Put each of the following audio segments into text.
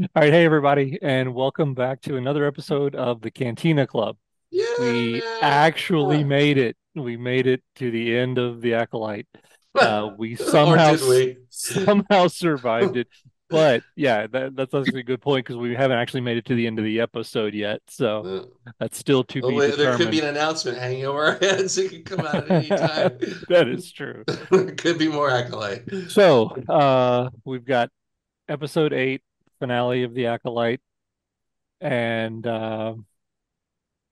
All right, hey everybody, and welcome back to another episode of the Cantina Club. We Yeah. actually made it. We made it to the end of the Acolyte. We Or did we? somehow survived it. But yeah, that's actually a good point because we haven't actually made it to the end of the episode yet. So Uh, that's still to Oh, be wait, there could be determined. an announcement hanging over our heads. It could come out at any time. That is true. There could be more Acolyte. So we've got episode 8, finale of the Acolyte, and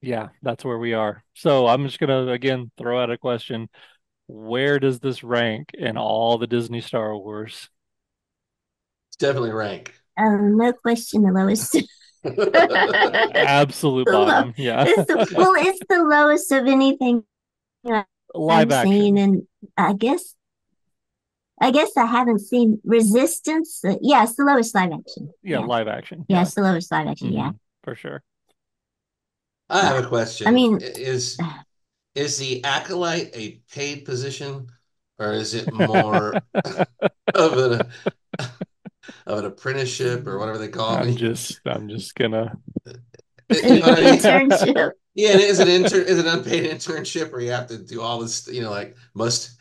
yeah, that's where we are. So I'm just gonna again throw out a question. Where does this rank in all the Disney Star Wars? It's definitely rank. No question, the lowest. the Absolute low, bottom. Yeah. it's the lowest of anything Live I've seen, action. and I guess I haven't seen Resistance. Yeah, it's the lowest live action. Yeah, Yeah, live action. yeah, Yeah. it's the lowest live action. Yeah, For sure. I yeah. have a I question. mean, Is the Acolyte a paid position, or is it more of an apprenticeship or whatever they call me? I'm just gonna You know what I mean? internship. Yeah, and is it an unpaid internship where you have to do all this, like must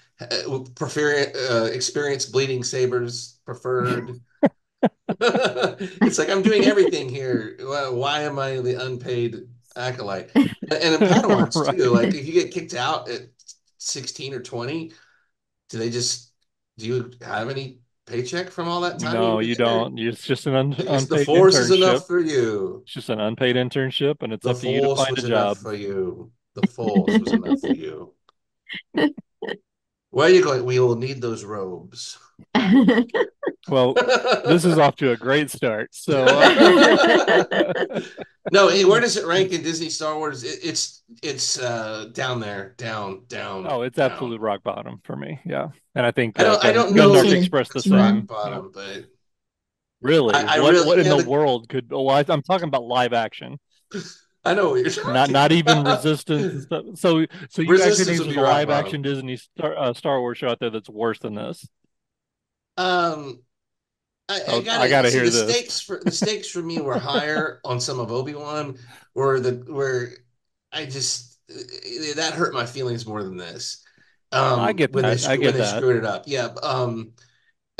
prefer experience bleeding sabers preferred. It's like I'm doing everything here. Why am I the unpaid acolyte? And in Padawans too, like right. if you get kicked out at 16 or 20, do they just do you have any paycheck from all that time No, you were you there? don't. It's just an I guess the unpaid force is internship. enough for you. It's just an unpaid internship, and it's The up to you to force find a was enough job. for you. The force was enough for you. Where are you going? We will need those robes. Well, this is off to a great start. So, No, hey, where does it rank in Disney Star Wars? It's down there, oh, it's down. absolute rock bottom for me. Yeah, and I think I don't Me know Gundark if too. expressed the it's rock same. Mhm. Yeah, bottom, but really, I really, what in yeah, the world could? Well, I'm talking about live action, I know what you're talking not even about. Resistance and stuff. So you actually Resistance think would there's be a rock live bottom. action Disney Star Wars show out there that's worse than this? Um, I Oh, I gotta gotta see hear this. the stakes for me were higher on some of Obi-Wan, where I just that hurt my feelings more than this. I get that. I When get they that. screwed it up, yeah.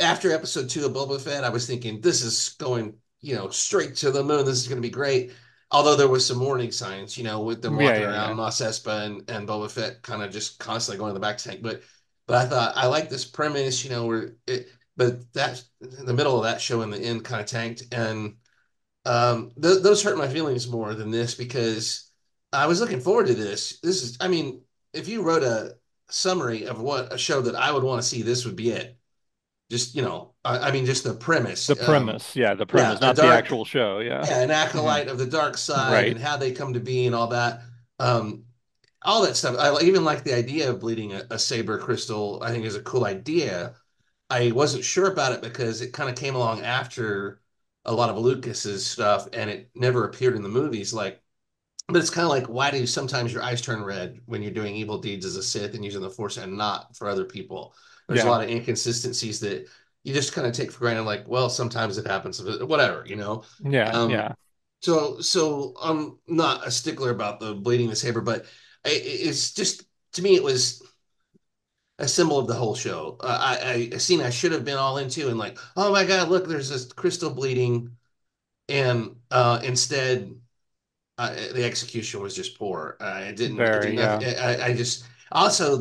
After episode 2 of Boba Fett, I was thinking this is going, straight to the moon. This is going to be great. Although there was some warning signs, with them Yeah, walking yeah, around yeah. Mos Espa and Boba Fett kind of just constantly going to the back tank. But I thought I like this premise, but that the middle of that show and the end kind of tanked, and those hurt my feelings more than this because I was looking forward to this. This is, I mean, if you wrote a summary of what a show that I would want to see, this would be it. Just, I mean, just the premise. The premise, yeah, the Yeah, premise, not the actual show. Yeah. yeah, an Hmm. acolyte of the dark side Right. and how they come to be and um, all that stuff. I even like the idea of bleeding a saber crystal. I think is a cool idea. I wasn't sure about it because it kind of came along after a lot of Lucas's stuff, and it never appeared in the movies. But it's kind of like, why do sometimes your eyes turn red when you're doing evil deeds as a Sith and using the Force and not for other people? There's a Yeah. lot of inconsistencies that you just kind of take for granted, like, well, sometimes it happens, whatever. Yeah. Um, Yeah. so I'm not a stickler about the bleeding the saber, but it's just to me it was a symbol of the whole show. A scene I should have been all into and like, oh my God, look, there's this crystal bleeding, and instead the execution was just poor. It Very. didn't have, Yeah. I just, also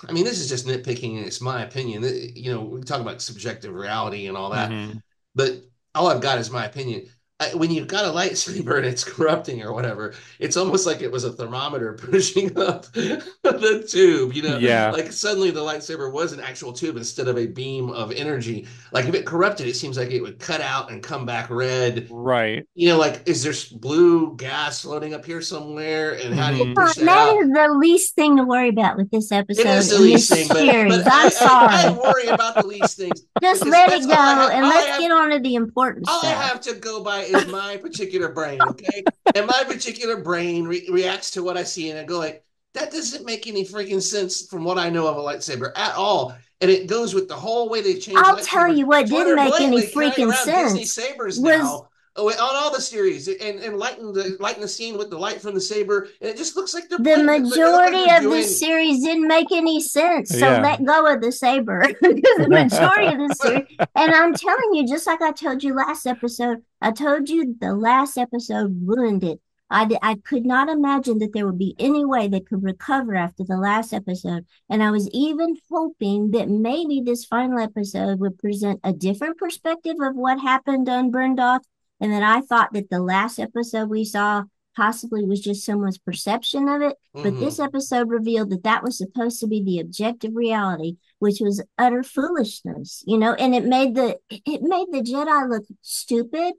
I mean, this is just nitpicking and it's my opinion. We talk about subjective reality and all that, Hmm. but all I've got is my opinion. When you've got a lightsaber and it's corrupting or whatever, it's almost like it was a thermometer pushing up the tube, Yeah. like suddenly the lightsaber was an actual tube instead of a beam of energy. Like if it corrupted, it seems like it would cut out and come back red. Right. Like, is there blue gas floating up here somewhere? And how do you Hmm. push that That out? is the least thing to worry about with this It episode is the and least this thing, but series. I'm I sorry. worry about the least things Just because let that's it go and all I let's have get on to the important all I stuff. have to go by is my particular brain, okay? And my particular brain reacts to what I see, and I go like, that doesn't make any freaking sense from what I know of a lightsaber at all. And it goes with the whole way they've changed I'll tell lightsabers you what to where didn't they're make any blatantly carrying freaking around Disney sense sabers was now. on all the series and lighten the scene with the light from the saber, and it just looks like they're The playing. They look like majority they're of this doing. series didn't make any sense. So Yeah. let go of the saber. Because the majority of the series, and I'm telling you, just like I told you last episode, I told you the last episode ruined it. I could not imagine that there would be any way they could recover after the last episode. And I was even hoping that maybe this final episode would present a different perspective of what happened on Burndoff. And then I thought that the last episode we saw possibly was just someone's perception of it. But this Mhm. episode revealed that that was supposed to be the objective reality, which was utter foolishness, and it made the Jedi look stupid.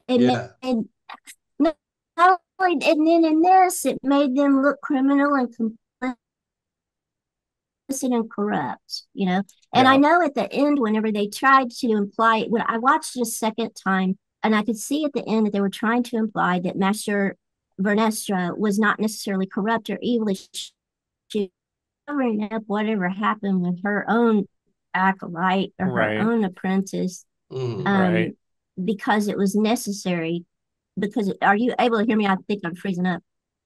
It made Yeah. not only, and then in this, it made them look criminal and complicit and corrupt. And I Yeah. know at the end, whenever they tried to imply, when I watched it a second time, and I could see at the end that they were trying to imply that Master Vernestra was not necessarily corrupt or evil. She covering up whatever happened with her own acolyte or her Right. own apprentice, Mhm. Right. um, because it was necessary. Are you able to hear me? I think I'm freezing up.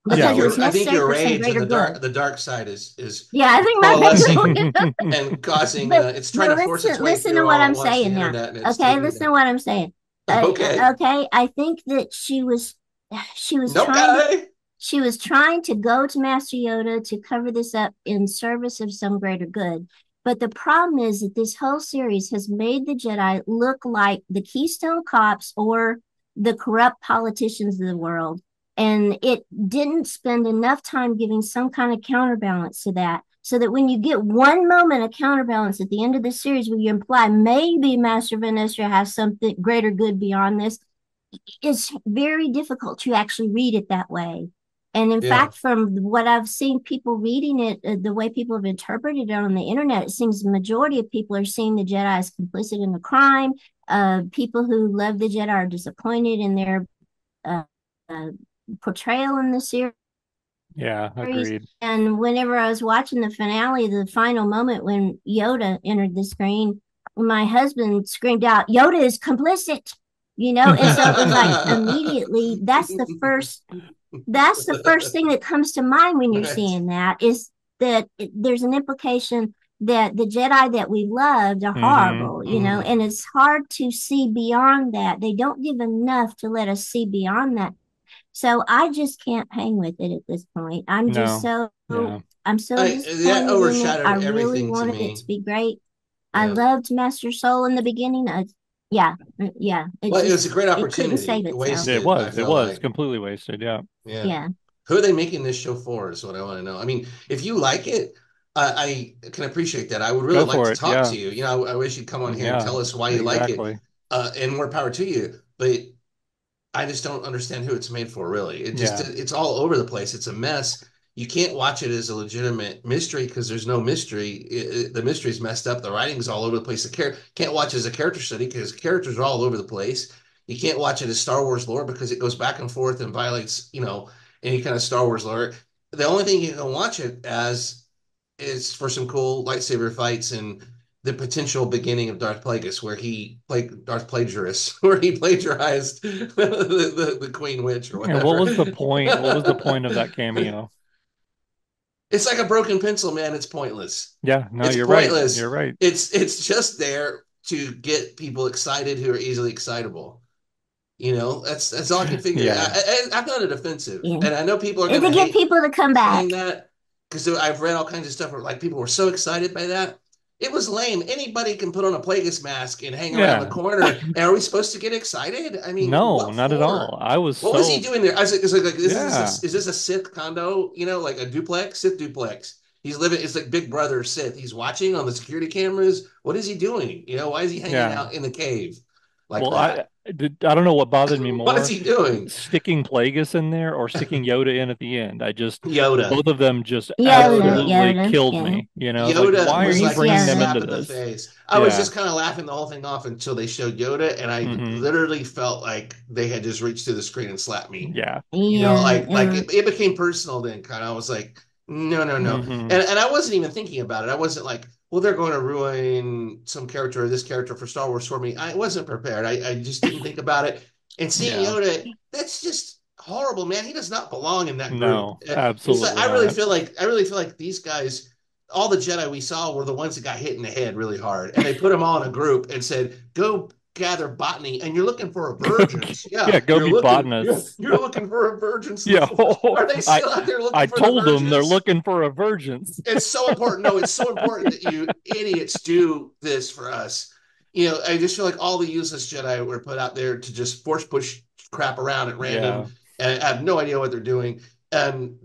Yeah. Because it was I think necessary your for some rage and greater good. the dark side is Yeah, I think my coalescing favorite. and causing but it's trying but to force its listen, way listen through to what all at I'm once the saying now. internet, and it's Okay, taking it listen down. to what I'm saying. Okay. Okay, I think that she was Nope, trying to guy. she was trying to go to Master Yoda to cover this up in service of some greater good. But the problem is that this whole series has made the Jedi look like the Keystone Cops or the corrupt politicians of the world. And it didn't spend enough time giving some kind of counterbalance to that. So that when you get one moment of counterbalance at the end of the series where you imply maybe Master Vanestra has something greater good beyond this, it's very difficult to actually read it that way. And in Yeah. fact, from what I've seen people reading it, the way people have interpreted it on the internet, it seems the majority of people are seeing the Jedi as complicit in the crime. People who love the Jedi are disappointed in their uh, uh, portrayal in the series. Yeah. Agreed. And whenever I was watching the finale, the final moment when Yoda entered the screen, my husband screamed out, "Yoda is complicit!" And so it was like immediately that's the first thing that comes to mind when you're Right. seeing that is that there's an implication that the Jedi that we loved are Hmm. horrible, Mhm. and it's hard to see beyond that. They don't give enough to let us see beyond that. So I just can't hang with it at this point. No. Yeah. I'm so That disappointed in it. I overshadowed really everything to wanted it to me. be great. I Yeah. loved Master Soul in the beginning. Yeah, yeah. It Well, it was just a great it couldn't opportunity. save itself. It Wasted, I was. It felt was like. completely wasted. Yeah. Yeah. Yeah, Who are they making this show for is what I want to know. I mean, if you like it, I can appreciate that. I would really Go like for to it. talk Yeah. to you. I wish you'd come on here and Yeah. tell us why you like it, Exactly. and more power to you. But I just don't understand who it's made for, really. Yeah. It's all over the place. It's a mess. You can't watch it as a legitimate mystery because there's no mystery. The mystery's messed up. The writing's all over the place. Can't watch it as a character study because characters are all over the place. You can't watch it as Star Wars lore because it goes back and forth and violates, any kind of Star Wars lore. The only thing you can watch it as is for some cool lightsaber fights and the potential beginning of Darth Plagueis, where he played Darth Plagiarist, where he plagiarized the Queen Witch or And what whatever. was the point? What was the point of that cameo? It's like a broken pencil, man. It's pointless. Yeah. No, It's you're right. You're pointless. right. It's just there to get people excited who are easily excitable. That's all I can figure. Yeah. I'm not a defensive, yeah. and I know people are And going to to get hate people to come saying back. that because I've read all kinds of stuff where like people were so excited by that. It was lame. Anybody can put on a Plagueis mask and hang around the Yeah. corner. And are we supposed to get excited? I mean, No, what not at all. for? I was What was he so, doing there? I was like, yeah. is this a Sith condo? Like a duplex, Sith duplex. He's living. It's like Big Brother Sith. He's watching on the security cameras. What is he doing? Why is he hanging Yeah. out in the cave like Well, that? I don't know what bothered me What is more, he doing? sticking Plagueis in there or sticking Yoda in at the end. Yoda. Both of them just Yoda, Yoda. absolutely Yoda, killed yeah. me. It's like, Yoda why are was It you was like a bringing them Yoda. into slap in the this? face. I was Yeah. just kind of laughing the whole thing off until they showed Yoda, and I Hmm. literally felt like they had just reached through the screen and slapped me. Yeah. Yeah, Like it became personal then. Kind of, I was like, no, no, no, Hmm. and I wasn't even thinking about it. I wasn't like, well, they're going to ruin some character or this character for Star Wars for me. I wasn't prepared. I just didn't think about it. And seeing Yeah. Yoda, that's just horrible, man. He does not belong in that group. No, It's like absolutely not. I really feel like these guys, all the Jedi we saw were the ones that got hit in the head really hard, and they put them all in a group and said, "Go gather botany, and you're looking for a virgins. Yeah, go be Yeah, botanists. you're looking for a virgins in the Yeah. force. Are they I still out there I looking for the told them they're virgins?" looking for a virgins. It's so important. No, it's so important that you idiots do this for us. I just feel like all the useless Jedi were put out there to just force push crap around at random Yeah. and have no idea what they're doing. And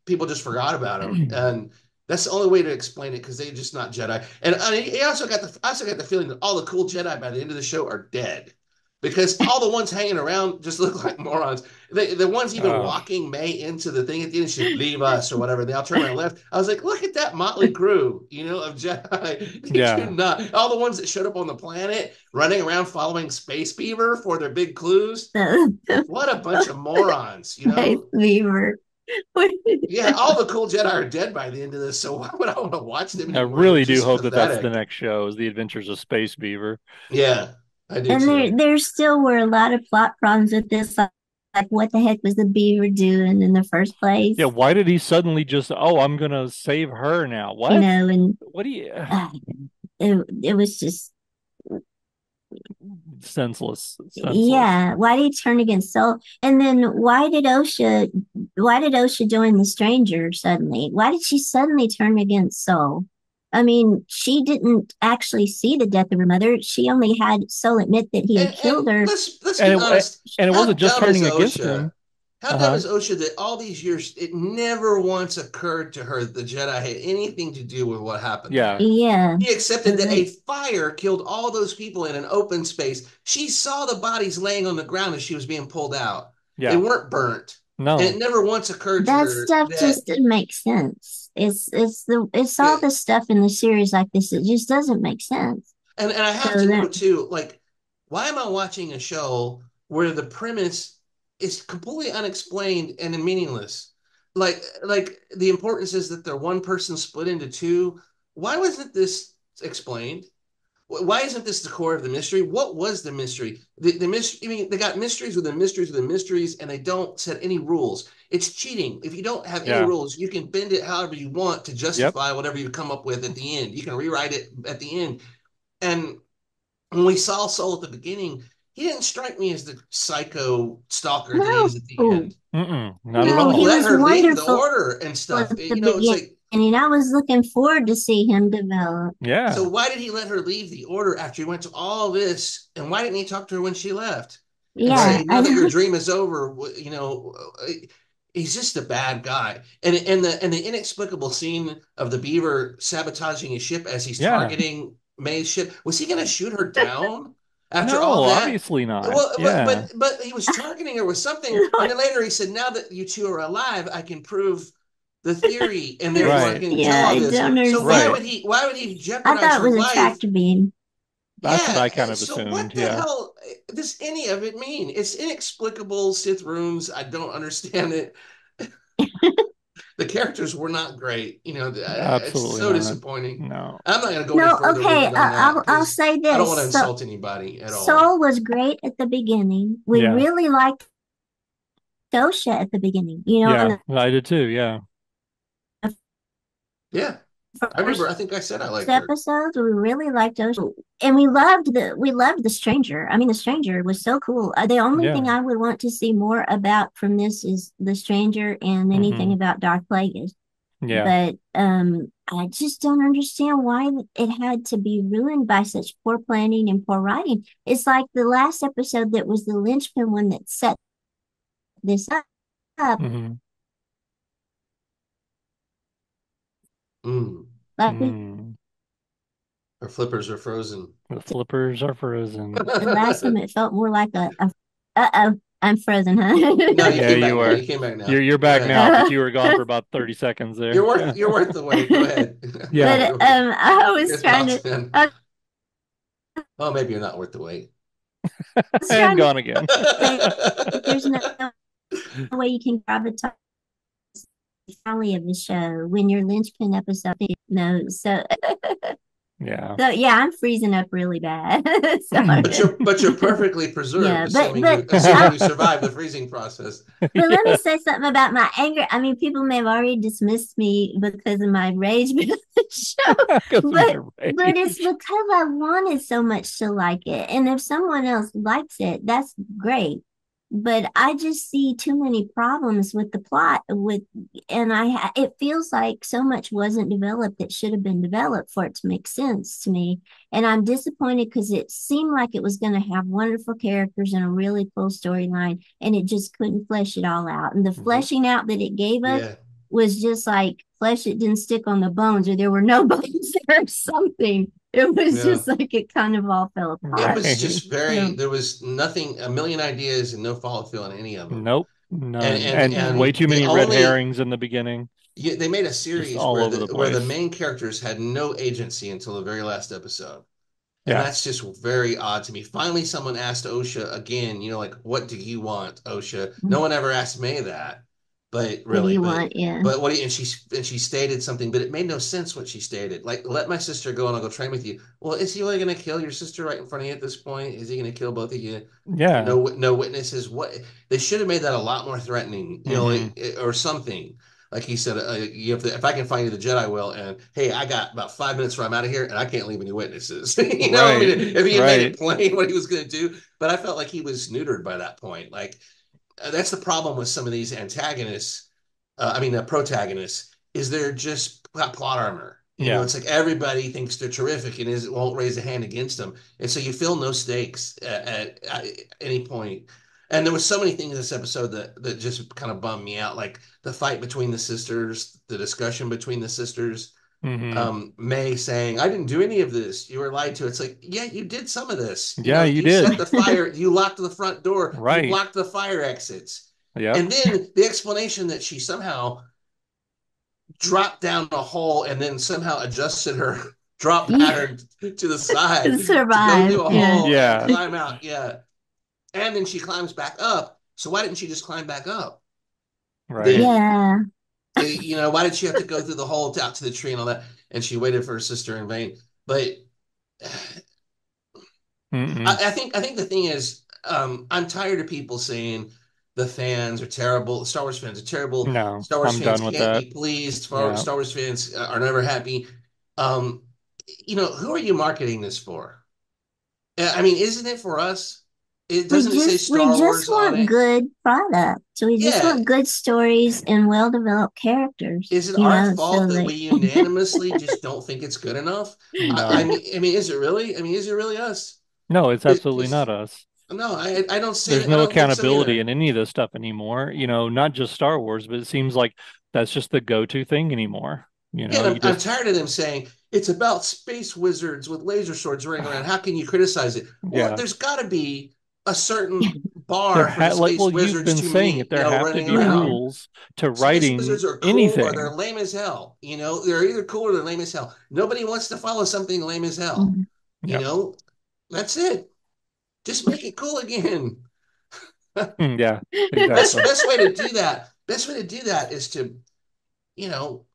people just forgot about them. And that's the only way to explain it because they're just not Jedi. And I also got the feeling that all the cool Jedi by the end of the show are dead because all the ones hanging around just look like morons. The ones even Oh, walking May into the thing at the end, she's leave us or whatever. They all turn around and left. I was like, look at that motley crew, of Jedi. They do yeah. not. All the ones that showed up on the planet running around following Space Beaver for their big clues. The What a bunch of morons, Space Beaver. Yeah, all the cool Jedi are dead by the end of this, so why would I want to watch them I anymore? They're really do just hope that that's the pathetic. next show is The Adventures of Space Beaver. Yeah, I do And too. there still were a lot of plot problems with this, like what the heck was the beaver doing in the first Yeah, place? why did he suddenly just, oh, I'm gonna save her now? What? And What do you uh, it was just, senseless, senseless. yeah. Why did he turn against Soul? And then why did Osha join the Stranger suddenly? Why did she suddenly turn against Soul? I mean, she didn't actually see the death of her mother. She only had Soul admit that he had And killed her. let's And be it honest. and it How wasn't just dumb is turning against OSHA? him. How dumb Uh-huh. is OSHA that all these years it never once occurred to her that the Jedi had anything to do with what happened Yeah. there? Yeah. She accepted that a fire killed all those people in an open space. She saw the bodies laying on the ground as she was being pulled out. They Yeah. weren't burnt. And it No. never once occurred to That her stuff that just didn't make sense. It's all it, the stuff in the series like this. It just doesn't make sense. and I So have to know that too, like, why am I watching a show where the premise is completely unexplained and meaningless? Like the importance is that they're one person split into two. Why wasn't this explained? Why isn't this the core of the mystery? What was the mystery? The mystery. I mean, they got mysteries within mysteries within mysteries, and they don't set any rules. It's cheating. If you don't have any Yeah. rules, you can bend it however you want to Yep. justify whatever you come up with at the end. You can rewrite it at the end. And when we saw Soul at the beginning, he didn't strike me as the psycho stalker that he no, is at the end. Not at no, He he all. let was her leave the wonderful order and stuff. at the It's beginning. like, I was looking forward to see him develop. so Yeah. why did he let her leave the order after he went to all this? And why didn't he talk to her when she left and Yeah, say, Right. now I that your know. dream is over, he's just a bad guy. And the inexplicable scene of the beaver sabotaging his ship as he's Yeah. targeting May's ship, was he going to shoot her down after all No, that? obviously not. Well, Yeah. but he was targeting her with something, and then later he said, "Now that you two are alive, I can prove the theory, and therefore I Right. can tell Yeah, all I this." don't So Right. understand. why would he I jeopardize thought it her was a life? tractor beam. That's what Yeah. I kind of So assumed. what the Yeah. hell does any of it mean? It's inexplicable Sith runes. I don't understand it. The characters were not great. It's Absolutely so not. disappointing. No. I'm not going to go any No, further with okay. it on that I'll because say I don't want to this. So insult anybody at all. Soul was great at the beginning. We Yeah. really liked Dosha at the beginning. In Yeah. I did too. Yeah. the Yeah, I remember. first I think I said I liked her. episodes, we really liked Dosha, and we loved the Stranger. I mean, the Stranger was so cool. The only thing Yeah. I would want to see more about from this is the Stranger and anything Hmm. about Dark Plagueis. Yeah. But I just don't understand why it had to be ruined by such poor planning and poor writing. It's like the last episode that was the linchpin one that set this up. Hmm. Mm. Like we Mm. Her flippers are frozen. The flippers are frozen. the last time, it felt more like a uh-oh, I'm frozen, huh? No, you Yeah, came you back now. were. You came back now. You're Go back ahead. now, but Uh, you were gone for about 30 seconds there. Yeah. You're worth the wait. Go ahead. You're Yeah. worth but the wait. I was Here's trying pops to in. I Oh, maybe you're not worth the wait. was And trying to gone again. say there's no way you can gravitate finale of the show when your linchpin episode no. So Yeah. So yeah, I'm freezing up really bad. But Sorry. you're perfectly preserved, Yeah, but assuming you survive the freezing process. but let me Yeah. say something about my anger. I mean, people may have already dismissed me because of my rage because of the show, Because of but your it's rage. because I wanted so much to like it. And if someone else likes it, that's great. But I just see too many problems with the plot with and it feels like so much wasn't developed that should have been developed for it to make sense to me. And I'm disappointed because it seemed like it was going to have wonderful characters and a really cool storyline, and it just couldn't flesh it all out. And the Nope. fleshing out that it gave us Yeah. was just like flesh that didn't stick on the bones, or there were no bones there or something. It was Yeah. just like it kind of all fell It apart. was Right. just very, So, there was nothing, a million ideas and no follow through on any of them. Nope. And None. and And right. way and too the many red only herrings in the beginning. yeah, they made a Just series all where over the the place. main characters had no agency until the very last episode. And Yeah. that's just very odd to me. Finally, someone asked Osha again, like, what do you want, Osha? No one ever asked May that, but What do really, you want? Yeah. what do you, and she stated something, but it made no sense what she stated. Like, let my sister go and I'll go train with you. Well, is he really going to kill your sister right in front of you at this point? Is he going to kill both of you? Yeah. No witnesses. What they should have made that a lot more threatening, Hmm. or something. Like he said, you have to, if I can find you the Jedi will, and hey, I got about 5 minutes where I'm out of here, and I can't leave any witnesses. I mean, Right. if he had made Right. it plain what he was going to do, but I felt like he was neutered by that point. Like that's the problem with some of these antagonists. Protagonists is they're just got plot armor. Yeah. It's like everybody thinks they're terrific and won't raise a hand against them, and so you feel no stakes at any point. And there was so many things in this episode that just kind of bummed me out, like the fight between the sisters, the discussion between the sisters, Hmm. May saying, I didn't do any of this. You were lied to. It's like, yeah, you did some of this. Yeah, you You set did. the fire, you locked the front door, you Right. blocked the fire exits. Yep. And then the explanation that she somehow dropped down a hole and then somehow adjusted her drop Yeah. pattern to the side to go Survive. through a Yeah. hole and Yeah. climb out. Yeah. And then she climbs back up. So why didn't she just climb back up? Right. Then Yeah. why did she have to go through the hole out to the tree and all that? And she waited for her sister in vain. But Mm-mm. I think the thing is, I'm tired of people saying the fans are terrible. Star Wars fans are terrible. No, Star Wars I'm fans done with can't that. be pleased. Yeah. Star Wars fans are never happy. Um, who are you marketing this for? I mean, isn't it for us? It doesn't it say We Star just Wars on want it? good product. So we just Yeah. want good stories and well-developed characters, Is it our fault so that that we unanimously just don't think it's good enough? No. Is it really? I mean, is it really us? No, it's absolutely not Because us. no, I don't say There's that. I no don't think so accountability either. in any of this stuff anymore. Not just Star Wars, but it seems like that's just the go-to thing anymore. Yeah, and You I'm just, tired of them saying it's about space wizards with laser swords running around. How can you criticize it? Well, yeah. there's got to be a certain bar for the Well, space you've wizards been to saying it. meet, There have to running be yeah. around. rules to Space writing wizards are cool or they're anything. lame as hell. They're either cool or they're lame as hell. Nobody wants to follow something lame as hell. Mhm. You Yep. know, that's it. Just make it cool again. Yeah, Best exactly. best way to do that. Best way to do that is to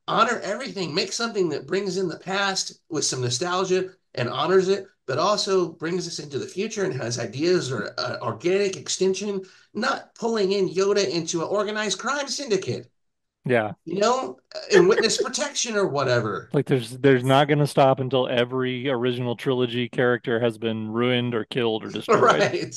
honor everything. Make something that brings in the past with some nostalgia and honors it, but also brings us into the future and has ideas or organic extension, not pulling in Yoda into an organized crime syndicate, Yeah. in witness protection or whatever. Like there's not going to stop until every original trilogy character has been ruined or killed or destroyed. Right.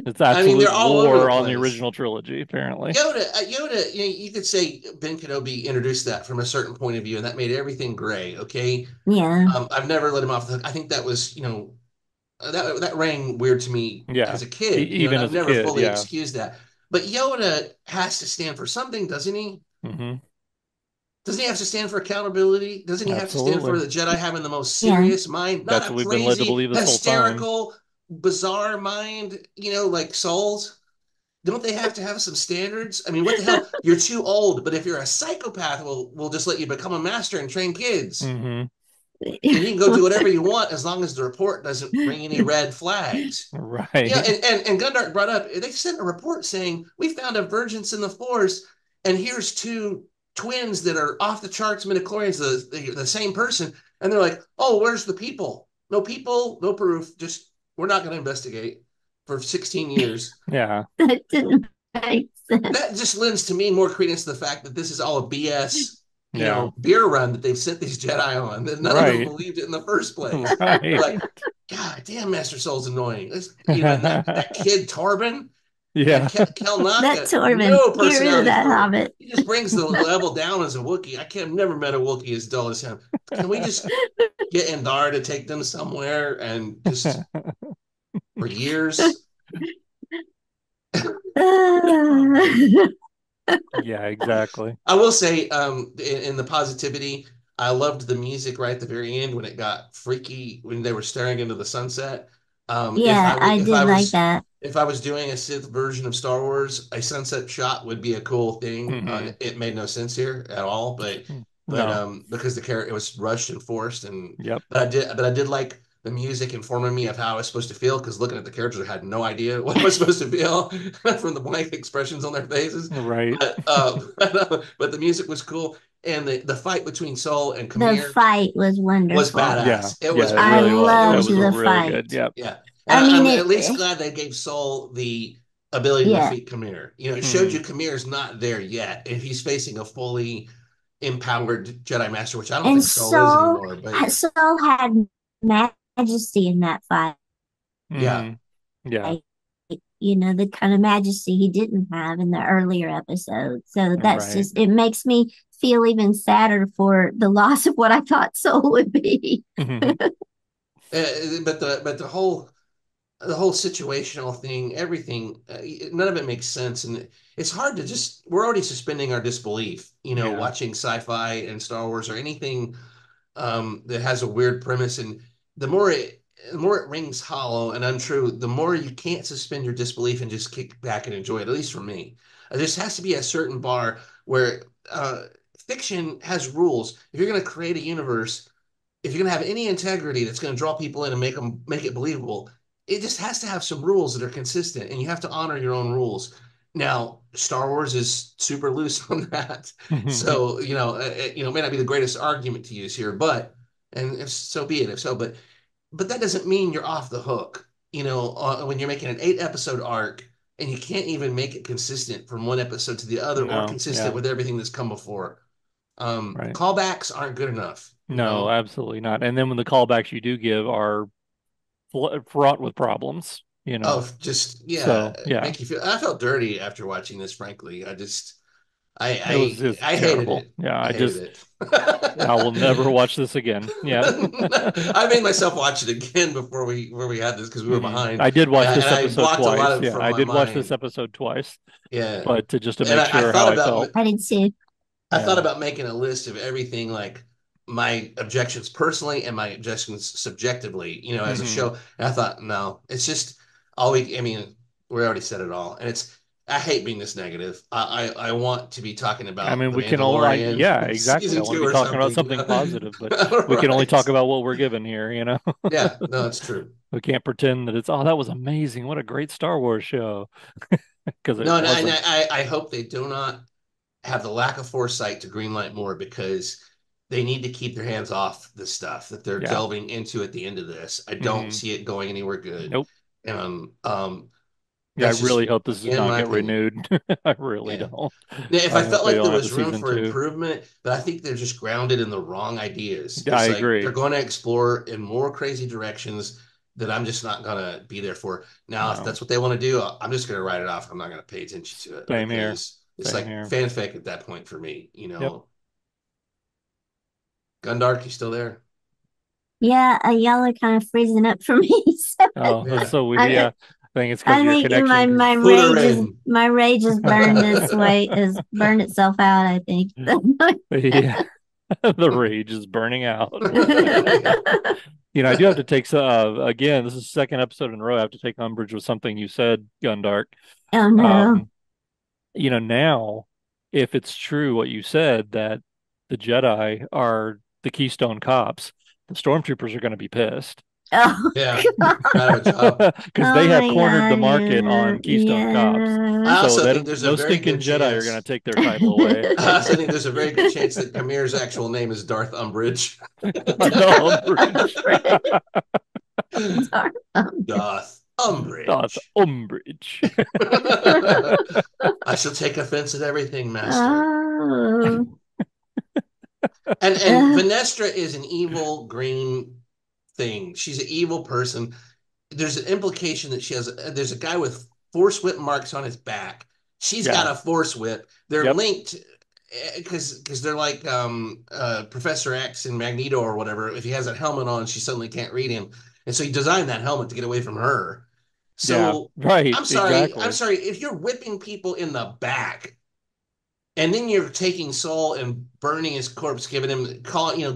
It's I mean, absolute they're all over the war on the place. original trilogy, apparently. Yoda, you could say Ben Kenobi introduced that from a certain point of view, and that made everything gray. Okay, Yeah. I've never let him off the hook. I think that was, that rang weird to me Yeah. as a kid, and Even I've as a never kid, fully yeah. excused that. But Yoda has to stand for something, doesn't he? Hmm. Doesn't he have to stand for accountability? Doesn't he have to stand for Absolutely. the Jedi having the most Yeah. serious mind, not That's a what we've been led to crazy, believe this whole time. hysterical, bizarre mind, like Souls? Don't they have to have some standards? I mean, what the hell? You're too old, but if you're a psychopath, we'll just let you become a master and train kids. Hmm. And you can go do whatever you want as long as the report doesn't bring any red flags. Right. And Gundark brought up, they sent a report saying, we found a divergence in the force, and here's two twins that are off the charts midichlorians, the same person. And they're like, "Oh, where's the people? No people, no proof. Just we're not going to investigate for 16 years." Yeah. That didn't make sense. That just lends to me more credence to the fact that this is all a BS, Yeah. beer run that they've sent these Jedi on. That none of them Right. believed it in the first place. They're Right. like, God damn, Master Soul's annoying. And that kid Tarbin, man, Yeah. Kel That Naka, Torben, no get rid of personality that for. hobbit. He just brings the level down as a Wookiee. I've never met a Wookiee as dull as him. Can we just get Indar to take them somewhere and just for years? Yeah, exactly. I will say, in the positivity, I loved the music right at the very end when it got freaky when they were staring into the sunset. If Yeah, I was I did like that. if I was doing a Sith version of Star Wars, a sunset shot would be a cool thing. Hmm. It made no sense here at all, but No. because the character it was rushed and forced, and Yep. but I did like the music informing me of how I was supposed to feel because looking at the characters, I had no idea what I was supposed to feel from the blank expressions on their faces. Right. But the music was cool, and the fight between Soul and The Kamir fight was was wonderful. Yeah. badass. It Yeah, was it I really really was. it It was loved was the cool. really fight. good. Yep. Yeah, and I mean, I'm at least glad they gave Soul the ability to yeah. defeat Kamir. It showed Hmm. you Kamir's not there yet, and he's facing a fully empowered Jedi Master, which I don't And think Soul is Soul, anymore. But Soul had majesty in that fight. Hmm. Yeah. The kind of majesty he didn't have in the earlier episodes. So that's Right. just, it makes me feel even sadder for the loss of what I thought Soul would be. but the whole situational thing, everything, none of it makes sense, and it's hard to just. We're already suspending our disbelief, Yeah. watching sci-fi and Star Wars or anything that has a weird premise, and the more it rings hollow and untrue, the more you can't suspend your disbelief and just kick back and enjoy it. At least for me, there just has to be a certain bar where fiction has rules. If you're going to create a universe, if you're going to have any integrity that's going to draw people in and make it believable, it just has to have some rules that are consistent, and you have to honor your own rules. Now, Star Wars is super loose on that, so it may not be the greatest argument to use here, but and if so be it, if so, but that doesn't mean you're off the hook. When you're making an 8 episode arc and you can't even make it consistent from one episode to the other or No. consistent Yeah. with everything that's come before. Right. Callbacks aren't good enough. No, absolutely not. And then when the callbacks you do give are fraught with problems. Oh, just yeah, So yeah, make you feel. I felt dirty after watching this. Frankly, it was I just I hated terrible. it. Yeah, I hated it. I will never watch this again. Yeah. I made myself watch it again before we had this because we were behind, I did watch and this I episode blocked a lot twice. of it Yeah, from I my did watch this mind. episode twice, Yeah, but to and make I sure thought how I about felt. I did too. I thought Yeah. about making a list of everything, like my objections personally and my objections subjectively, as a Hmm. show. And I thought, no, it's just all we. I mean, we already said it all, and it's. I hate being this negative. I want to be talking I about mean, The we can only, yeah, Mandalorian exactly. I season want to two be or talking about something, something positive, but we can only right? talk about what we're given here. Yeah, no, it's true. We can't pretend that oh, that was amazing. What a great Star Wars show. Because it No, and wasn't. I hope they do not have the lack of foresight to greenlight more because they need to keep their hands off the stuff that they're Yeah. delving into at the end of this. I don't Hmm. see it going anywhere good. Nope. And Yeah, I that's really just hope this does again not my get opinion. renewed. I really Yeah. don't. Now, if I I hope felt they like don't there have a was room season for two. improvement, but I think they're just grounded in the wrong ideas. I It's like they're agree. going to explore in more crazy directions that I'm just not going to be there for. Now, if No. that's what they want to do, I'm just going to write it off. I'm not going to pay attention to it Same here. because it's Same like here. fanfic at that point for me. Yep. Gundark, you still there? Yeah, y'all are kind of freezing up for me. So Oh, that's Yeah. so weird. Yeah. I, I think it's because I of your think connection. my Because Put her rage is in. my rage has burned its way has burned itself out, I think. yeah, the rage is burning out. Yeah. I do have to take again. This is the second episode in a row. I have to take umbrage with something you said, Gundark. Oh no. Um, now, if it's true what you said that the Jedi are the Keystone Cops, the stormtroopers are going to be pissed. Oh, Yeah, out of a job. because oh they have my cornered the God. market Yeah. on Keystone Cops. I Yes. So also that think there's a no very stinking good Jedi are going to chance. take their title away. I also think there's a very good chance that Kamir's actual name is Darth Umbridge. The Umbridge. Darn Darth Darth Umbridge. Umbridge. I shall take offense at everything, Master. Oh. And Uh, Venestra is an evil green thing. She's an evil person. There's an implication that there's a guy with force whip marks on his back. She's got Yeah. a force whip. They're Yep. linked because they're like Professor X and Magneto or whatever. If he has that helmet on, she suddenly can't read him, and so he designed that helmet to get away from her. Yeah. So Right. I'm Exactly. sorry if you're whipping people in the back and then you're taking Saul and burning his corpse, giving him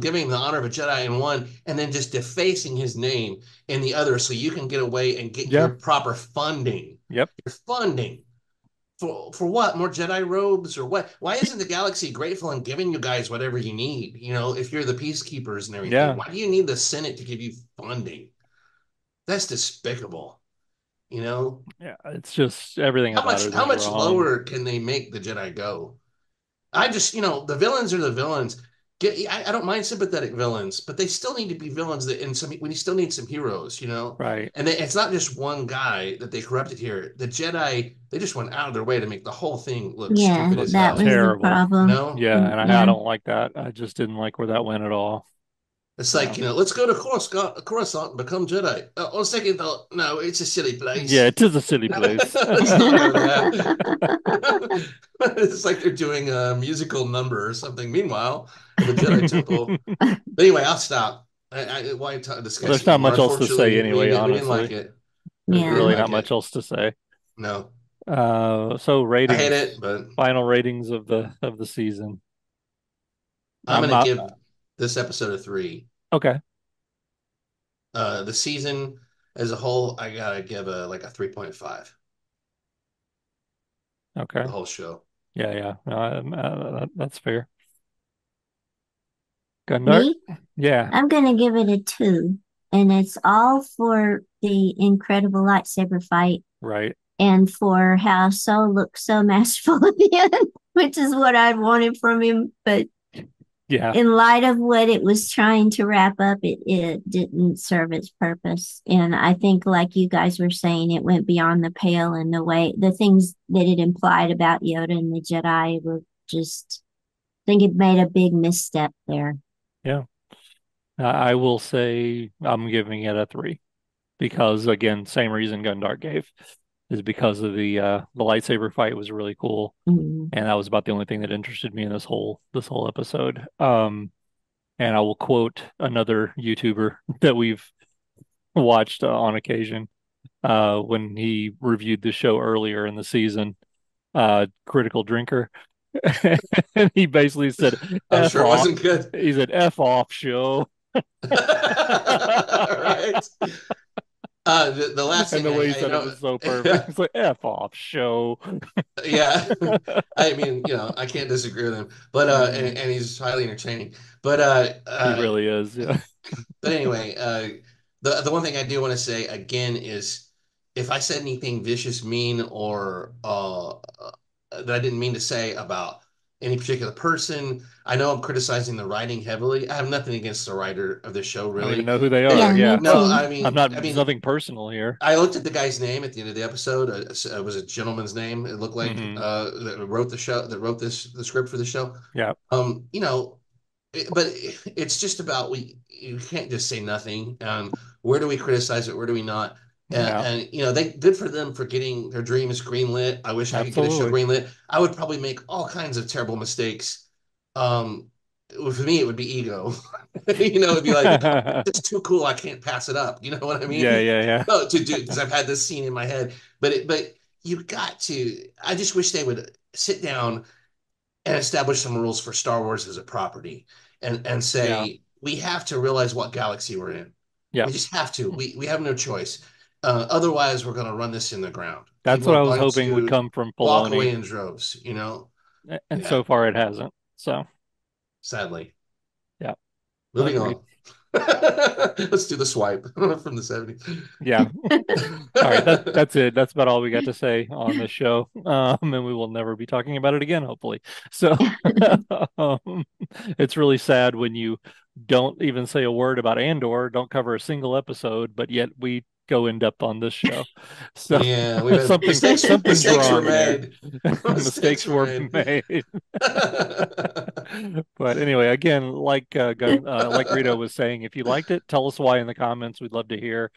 giving him the honor of a Jedi in one, and then just defacing his name in the other, so you can get away and get Yeah. your proper funding. Yep. Your funding for what? More Jedi robes or what? Why isn't the galaxy grateful and giving you guys whatever you need? If you're the peacekeepers and everything, Yeah. why do you need the Senate to give you funding? That's despicable. You know, Yeah. It's just everything how about much it how is much wrong. lower can they make the Jedi go? I just, the villains are the villains. I don't mind sympathetic villains, but they still need to be villains that, and some, we still need some heroes. Right. And it's not just one guy that they corrupted here. The Jedi, they just went out of their way to make the whole thing look yeah, stupid as that hell. was the Terrible. You problem. know, Yeah. And I Yeah. don't like that. I just didn't like where that went at all. it's like, So, let's go to Coruscant and become Jedi. On second thought, no, it's a silly yeah, place. it is a silly place. Let's not go there. It's like they're doing a musical number or something. Meanwhile, in the Jedi Temple. But anyway, I'll stop. Why Well, discuss there's it not anymore? much else to say Unfortunately, anyway, we didn't like honestly. it. There's We didn't Yeah. really not like much it. else to say. No, So I hate ratings, it, but final ratings of the season. I'm I'm gonna not give this episode a 3. okay. The season as a whole, I gotta give a 3.5. Okay. The whole show. Yeah, yeah. That's fair. Gundark? Me, Yeah, I'm gonna give it a 2. And it's all for the incredible lightsaber fight right. and for how Sol looks so masterful at the end, which is what I'd wanted from him. But Yeah, in light of what it was trying to wrap up, it didn't serve its purpose. And I think, like you guys were saying, it went beyond the pale in the way the things that it implied about Yoda and the Jedi were just, I think it made a big misstep there. yeah. I will say I'm giving it a three because again, same reason Gundark gave is because of the lightsaber fight was really cool, Mm. and that was about the only thing that interested me in this whole episode. And I will quote another YouTuber that we've watched on occasion when he reviewed the show earlier in the season, Critical Drinker. And he basically said, I'm F sure it off. wasn't good. He said, F off show. Right. The last And thing the way he I said it know, was so perfect. It's like, F off show. yeah. I mean, I can't disagree with him, but Mm, and he's highly entertaining. But he really is. Yeah. but anyway, the one thing I do want to say again is if I said anything vicious, mean, or that I didn't mean to say about any particular person, I know I'm criticizing the writing heavily. I have nothing against the writer of the show, I don't even really. know who they are. Yeah, It, me Yeah. no, too. I'm not, I there's mean, nothing personal here. I looked at the guy's name at the end of the episode. It was a gentleman's name. It looked like Hmm. that wrote the show, that wrote the script for the show. Yeah. You know, but it's just about you can't just say nothing. Where do we criticize it? Where do we not? Yeah. And they good for them for getting their dreams greenlit. I wish I could get a show Absolutely. greenlit. I would probably make all kinds of terrible mistakes. Um, for me, it would be ego. It'd be like it's too cool. I can't pass it up. You know what I Yeah. mean? Yeah. Yeah. No, to do because I've had this scene in my head. But you got to. I just wish they would sit down and establish some rules for Star Wars as a property and Yeah. say we have to realize what galaxy we're in. Yeah. We just have to. We have no choice. Otherwise, we're going to run this in the ground. That's People what are I was going hoping would to come from walk away Filoni. in droves. And Yeah, so far it hasn't. So, sadly. yeah, Moving agreed. on. Let's do the swipe from the 70s. Yeah. All right, that's it. That's about all we got to say on this show. And we will never be talking about it again, hopefully. So um, it's really sad when you don't even say a word about Andor, don't cover a single episode, but yet we go in depth on this show. So Yeah, we've had something mistakes. something's Mistakes were wrong there. made. Mistakes Mistakes were were made. made. But anyway, again, like Greedo was saying, if you liked it, tell us why in the comments. We'd love to hear.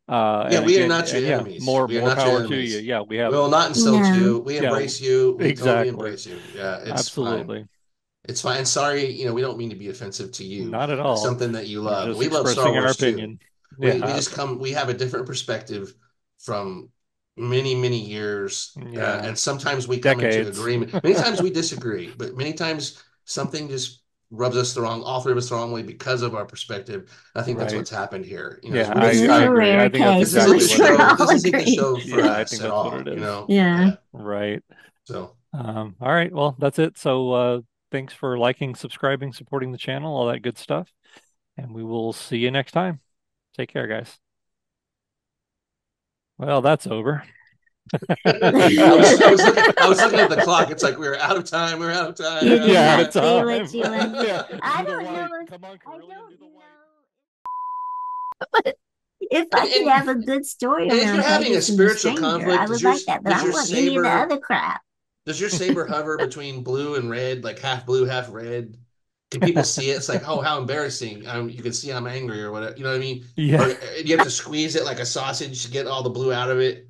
Yeah, And we are again, not your and yeah, enemies. more We are more not your power to you. enemies. Yeah, we We have, will not insult No. you. We yeah, embrace you. We totally exactly. embrace you. Yeah, it's fine. Absolutely. It's fine. Sorry, we don't mean to be offensive to you. Not at That's all. something that you We're love. just We love Star expressing our Wars too. opinion. We Yeah. just come. We have a different perspective from many years, Yeah. and sometimes we come into Decades. agreement. Many times we disagree, but many times something just rubs us the wrong, all three of us the wrong way because of our perspective. I think that's Right. what's happened here. Yeah, We This just is I a agree. I rare think that's case this in isn't exactly the which what it we're show. is. all This isn't the agreeing. show for Yeah, I us think at that's what it all. is. Yeah. Yeah. Right. So All right. Well, that's it. So thanks for liking, subscribing, supporting the channel, all that good stuff. And we will see you next time. Take care, guys. Well, that's over. I was looking at the clock. It's like we were out of time. We're out of time. You We're out did of Yeah, out not of time. see time. what you were. Yeah, I do the don't white. know. Come on, I Carillion, do don't the white. know if And I could and have a good story and if you're around having a Plagueis and the spiritual Stranger. I conflict, would like that, but I does don't your want any of the saber other crap. does your saber hover between blue and red, like half blue, half red? Can people see it? It's like, oh, how embarrassing! You can see I'm angry or whatever. You know what I mean? Yeah. Or you have to squeeze it like a sausage to get all the blue out of it.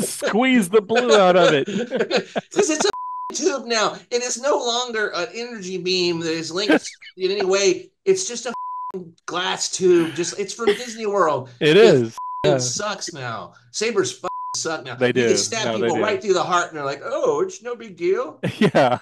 Squeeze the blue out of it. Because it's a tube now. It is no longer an energy beam that is linked in any way. It's just a glass tube. Just it's from Disney World. It It is. Yeah, sucks now. Sabers suck now. they You can do. stab No, they people do. right through the heart, and they're like, "Oh, it's no big deal." Yeah.